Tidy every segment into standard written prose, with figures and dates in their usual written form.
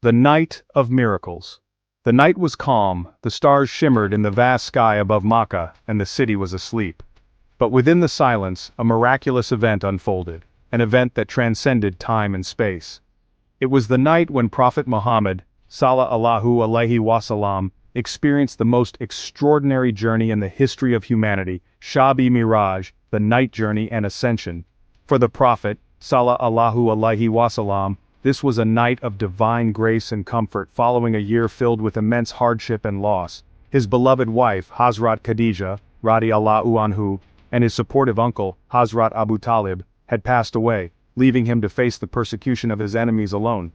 The night of miracles. The night was calm, the stars shimmered in the vast sky above Makkah, and the city was asleep. But within the silence, a miraculous event unfolded, an event that transcended time and space. It was the night when Prophet Muhammad, Salla Allahu Alayhi Wasallam, experienced the most extraordinary journey in the history of humanity, Shab-e-Mi'raj, the night journey and ascension. For the Prophet, Salla Allahu Alayhi Wasallam, this was a night of divine grace and comfort following a year filled with immense hardship and loss. His beloved wife, Hazrat Khadija, Radiallahu Anhu, and his supportive uncle, Hazrat Abu Talib, had passed away, leaving him to face the persecution of his enemies alone.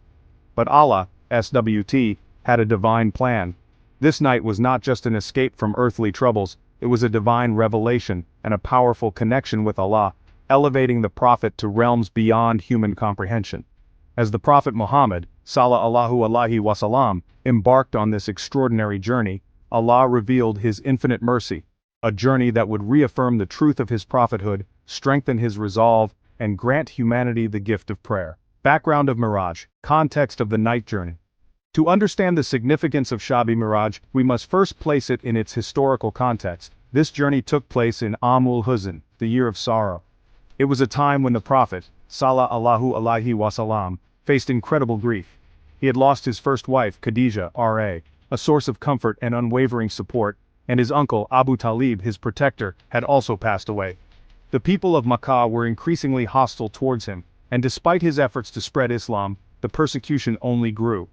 But Allah, SWT, had a divine plan. This night was not just an escape from earthly troubles, it was a divine revelation and a powerful connection with Allah, elevating the Prophet to realms beyond human comprehension. As the Prophet Muhammad, Salla Allahu Alayhi Wasallam, embarked on this extraordinary journey, Allah revealed His infinite mercy, a journey that would reaffirm the truth of His prophethood, strengthen His resolve, and grant humanity the gift of prayer. Background of Mai'raj, context of the night journey. To understand the significance of Shab-e-Mi'raj, we must first place it in its historical context. This journey took place in Amul Huzn, the year of sorrow. It was a time when the Prophet, Salla Allahu Alayhi Wasallam, faced incredible grief. He had lost his first wife, Khadija, R.A., a source of comfort and unwavering support, and his uncle, Abu Talib, his protector, had also passed away. The people of Makkah were increasingly hostile towards him, and despite his efforts to spread Islam, the persecution only grew.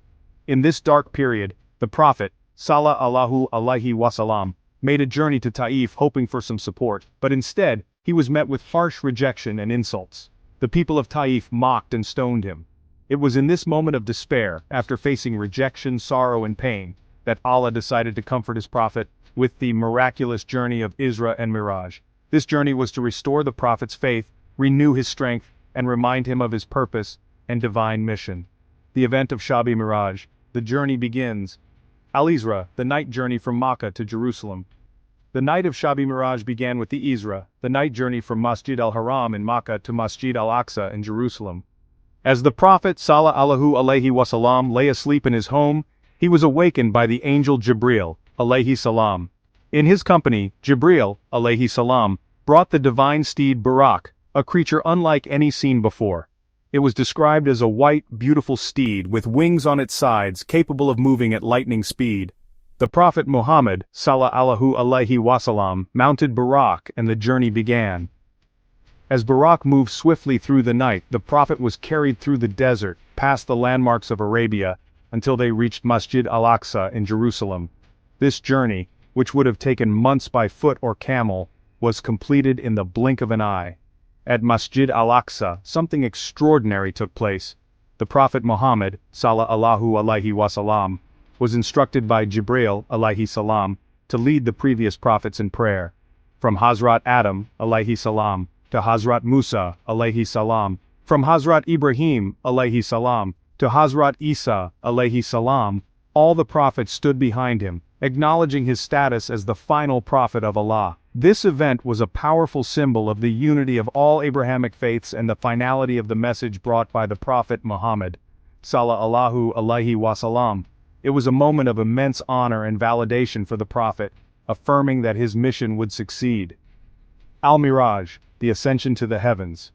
In this dark period, the Prophet, Salla Allahu Alayhi Wasallam, made a journey to Taif hoping for some support, but instead, he was met with harsh rejection and insults. The people of Taif mocked and stoned him. It was in this moment of despair, after facing rejection, sorrow and pain, that Allah decided to comfort His Prophet with the miraculous journey of Isra and Mai'raj. This journey was to restore the Prophet's faith, renew his strength, and remind him of his purpose and divine mission. The event of Shab-e-Mi'raj. The journey begins. Al-Isra, the night journey from Makkah to Jerusalem. The night of Shab-e-Mi'raj began with the Isra, the night journey from Masjid al-Haram in Makkah to Masjid al-Aqsa in Jerusalem. As the Prophet Salla Allahu Alayhi Wasallam lay asleep in his home, he was awakened by the angel Jibril, alayhi salam. In his company, Jibril, alayhi salam, brought the divine steed Buraq, a creature unlike any seen before. It was described as a white, beautiful steed with wings on its sides capable of moving at lightning speed. The Prophet Muhammad, Salla Allahu Alayhi Wasallam, mounted Buraq and the journey began. As Buraq moved swiftly through the night, the Prophet was carried through the desert, past the landmarks of Arabia, until they reached Masjid al-Aqsa in Jerusalem. This journey, which would have taken months by foot or camel, was completed in the blink of an eye. At Masjid al-Aqsa, something extraordinary took place. The Prophet Muhammad, Salla Allahu Alayhi Wasallam, was instructed by Jibril, alayhi salam, to lead the previous prophets in prayer. From Hazrat Adam, alayhi salam, to Hazrat Musa, alayhi salam, from Hazrat Ibrahim, alayhi salam, to Hazrat Isa, alayhi salam, all the prophets stood behind him, acknowledging his status as the final prophet of Allah. This event was a powerful symbol of the unity of all Abrahamic faiths and the finality of the message brought by the Prophet Muhammad, Salla Allahu Alayhi Wasallam. It was a moment of immense honor and validation for the Prophet, affirming that his mission would succeed. Al-Mi'raj, the Ascension to the Heavens.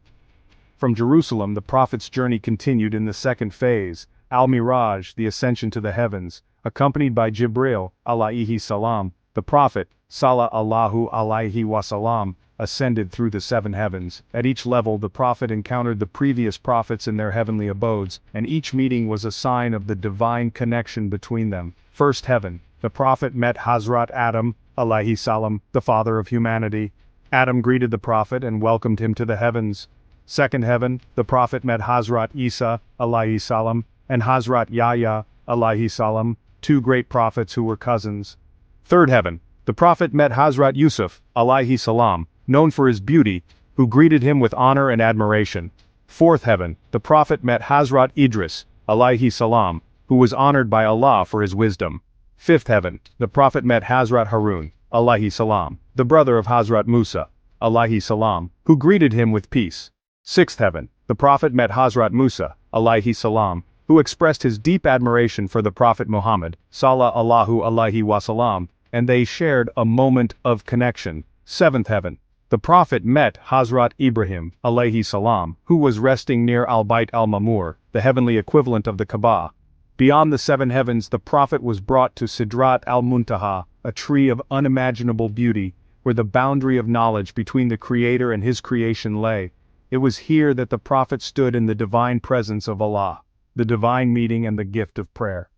From Jerusalem, the Prophet's journey continued in the second phase, Al-Mi'raj, the Ascension to the Heavens. Accompanied by Jibril, alayhi salam, the Prophet, Salla Allahu Alayhi Wasallam, ascended through the seven heavens. At each level the Prophet encountered the previous prophets in their heavenly abodes, and each meeting was a sign of the divine connection between them. First heaven, the Prophet met Hazrat Adam, alayhi salam, the father of humanity. Adam greeted the Prophet and welcomed him to the heavens. Second heaven, the Prophet met Hazrat Isa, alayhi salam, and Hazrat Yahya, alayhi salam, two great prophets who were cousins. Third heaven, the Prophet met Hazrat Yusuf, alayhi salam, known for his beauty, who greeted him with honor and admiration. Fourth heaven, the Prophet met Hazrat Idris, alayhi salam, who was honored by Allah for his wisdom. Fifth heaven, the Prophet met Hazrat Harun, alayhi salam, the brother of Hazrat Musa, alayhi salam, who greeted him with peace. Sixth heaven, the Prophet met Hazrat Musa, alayhi salam, who expressed his deep admiration for the Prophet Muhammad, Salla Allahu Alayhi Wasallam, and they shared a moment of connection. Seventh heaven. The Prophet met Hazrat Ibrahim, alayhi salam, who was resting near Al-Bayt al-Mamur, the heavenly equivalent of the Kaaba. Beyond the seven heavens, the Prophet was brought to Sidrat al-Muntaha, a tree of unimaginable beauty, where the boundary of knowledge between the Creator and his creation lay. It was here that the Prophet stood in the divine presence of Allah, the divine meeting and the gift of prayer.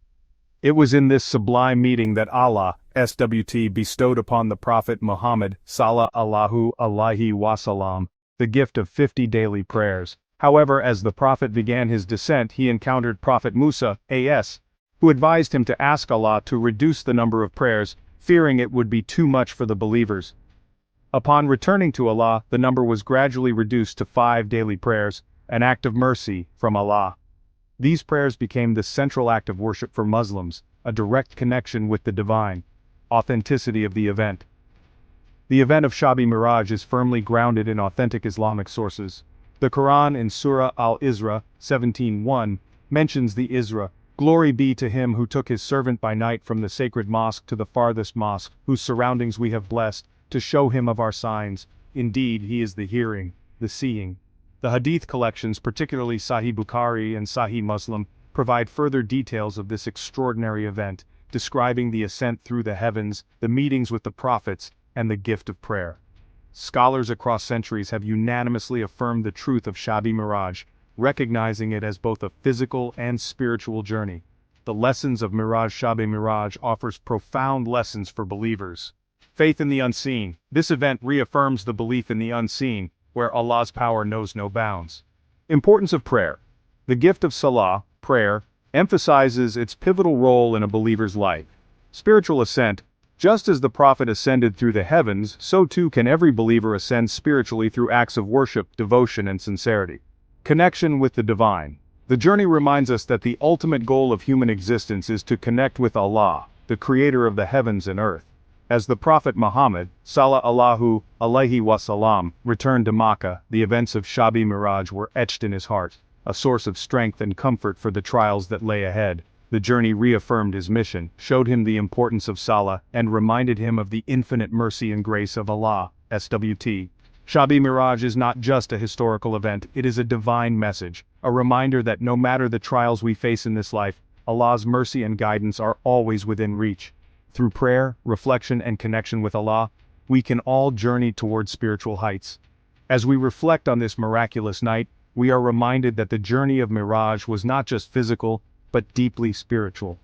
It was in this sublime meeting that Allah, SWT, bestowed upon the Prophet Muhammad, Salla Allahu Alayhi Wasallam, the gift of 50 daily prayers. However, as the Prophet began his descent, he encountered Prophet Musa, AS, who advised him to ask Allah to reduce the number of prayers, fearing it would be too much for the believers. Upon returning to Allah, the number was gradually reduced to 5 daily prayers, an act of mercy from Allah. These prayers became the central act of worship for Muslims, a direct connection with the divine. Authenticity of the event. The event of Shab-e-Mi'raj is firmly grounded in authentic Islamic sources. The Qur'an in Surah Al-Isra 17:1 mentions the Isra. Glory be to him who took his servant by night from the sacred mosque to the farthest mosque, whose surroundings we have blessed, to show him of our signs. Indeed, he is the hearing, the seeing. The Hadith collections, particularly Sahih Bukhari and Sahih Muslim, provide further details of this extraordinary event, describing the ascent through the heavens, the meetings with the prophets, and the gift of prayer. Scholars across centuries have unanimously affirmed the truth of Shab-e-Mi'raj, recognizing it as both a physical and spiritual journey. The lessons of Shab-e-Mi'raj offers profound lessons for believers. Faith in the unseen. This event reaffirms the belief in the unseen, where Allah's power knows no bounds. Importance of prayer. The gift of Salah, prayer, emphasizes its pivotal role in a believer's life. Spiritual ascent. Just as the Prophet ascended through the heavens, so too can every believer ascend spiritually through acts of worship, devotion, and sincerity. Connection with the divine. The journey reminds us that the ultimate goal of human existence is to connect with Allah, the creator of the heavens and earth. As the Prophet Muhammad, Salla Allahu Alayhi Wasallam, returned to Makkah, the events of Shab-e-Mi'raj were etched in his heart, a source of strength and comfort for the trials that lay ahead. The journey reaffirmed his mission, showed him the importance of Salah, and reminded him of the infinite mercy and grace of Allah, SWT. Shab-e-Mi'raj is not just a historical event, it is a divine message, a reminder that no matter the trials we face in this life, Allah's mercy and guidance are always within reach. Through prayer, reflection, and connection with Allah, we can all journey towards spiritual heights. As we reflect on this miraculous night, we are reminded that the journey of Mi'raj was not just physical, but deeply spiritual.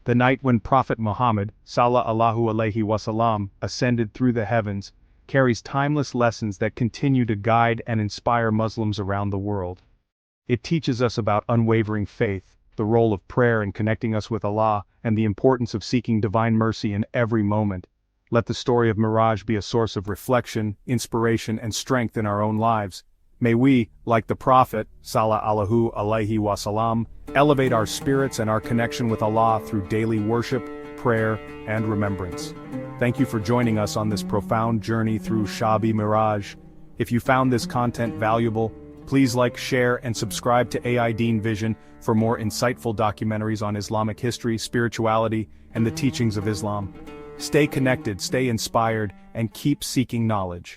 The night when Prophet Muhammad, Salla Allahu Alayhi Wasallam, ascended through the heavens, carries timeless lessons that continue to guide and inspire Muslims around the world. It teaches us about unwavering faith, the role of prayer in connecting us with Allah, and the importance of seeking divine mercy in every moment. Let the story of Mi'raj be a source of reflection, inspiration, and strength in our own lives. May we, like the Prophet, Salla Allahu Alayhi Wasallam, elevate our spirits and our connection with Allah through daily worship, prayer, and remembrance. Thank you for joining us on this profound journey through Shab-e-Mi'raj. If you found this content valuable, please like, share, and subscribe to AI Deen Vision for more insightful documentaries on Islamic history, spirituality, and the teachings of Islam. Stay connected, stay inspired, and keep seeking knowledge.